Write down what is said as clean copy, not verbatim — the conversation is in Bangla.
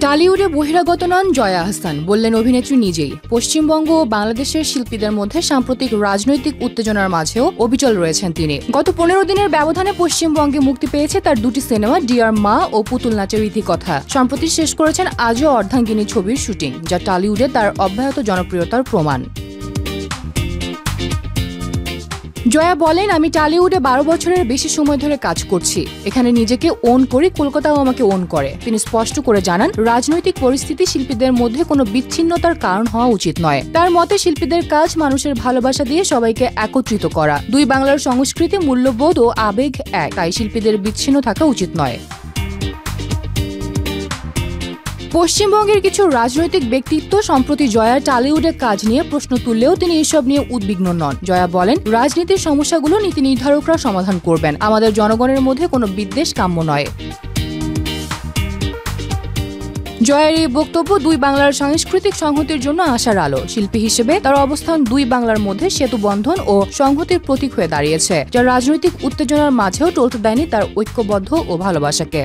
টালিউডে বহিরাগত নন জয়া আহসান, বললেন অভিনেত্রী নিজেই। পশ্চিমবঙ্গ ও বাংলাদেশের শিল্পীদের মধ্যে সাম্প্রতিক রাজনৈতিক উত্তেজনার মাঝেও অবিচল রয়েছেন তিনি। গত 15 দিনের ব্যবধানে পশ্চিমবঙ্গে মুক্তি পেয়েছে তার দুটি সিনেমা ডিয়ার মা ও পুতুল নাচের ইতিকথা। সম্প্রতি শেষ করেছেন আজও অর্ধাঙ্গিনী ছবির শুটিং, যা টালিউডে তার অব্যাহত জনপ্রিয়তার প্রমাণ। জয়া বলেন, আমি টালিউডে 12 বছরের বেশি সময় ধরে কাজ করছি। এখানে নিজেকে ওন করি, কলকাতাও আমাকে ওন করে। তিনি স্পষ্ট করে জানান, রাজনৈতিক পরিস্থিতি শিল্পীদের মধ্যে কোনো বিচ্ছিন্নতার কারণ হওয়া উচিত নয়। তার মতে শিল্পীদের কাজ মানুষের ভালোবাসা দিয়ে সবাইকে একত্রিত করা। দুই বাংলার সংস্কৃতি, মূল্যবোধ ও আবেগ এক, তাই শিল্পীদের বিচ্ছিন্ন থাকা উচিত নয়। পশ্চিমবঙ্গের কিছু রাজনৈতিক ব্যক্তিত্ব সম্প্রতি জয়ার টালিউডে কাজ নিয়ে প্রশ্ন তুললেও তিনি এসব নিয়ে উদ্বিগ্ন নন। জয়া বলেন, রাজনীতির সমস্যাগুলো নীতি নির্ধারকরা সমাধান করবেন। আমাদের জনগণের মধ্যে কোনো বিদ্বেষ কাম্য নয়। জয়ার এই বক্তব্য দুই বাংলার সাংস্কৃতিক সংহতির জন্য আশার আলো। শিল্পী হিসেবে তার অবস্থান দুই বাংলার মধ্যে সেতু বন্ধন ও সংহতির প্রতীক হয়ে দাঁড়িয়েছে, যা রাজনৈতিক উত্তেজনার মাঝেও টলতে দেয়নি তার ঐক্যবদ্ধ ও ভালোবাসাকে।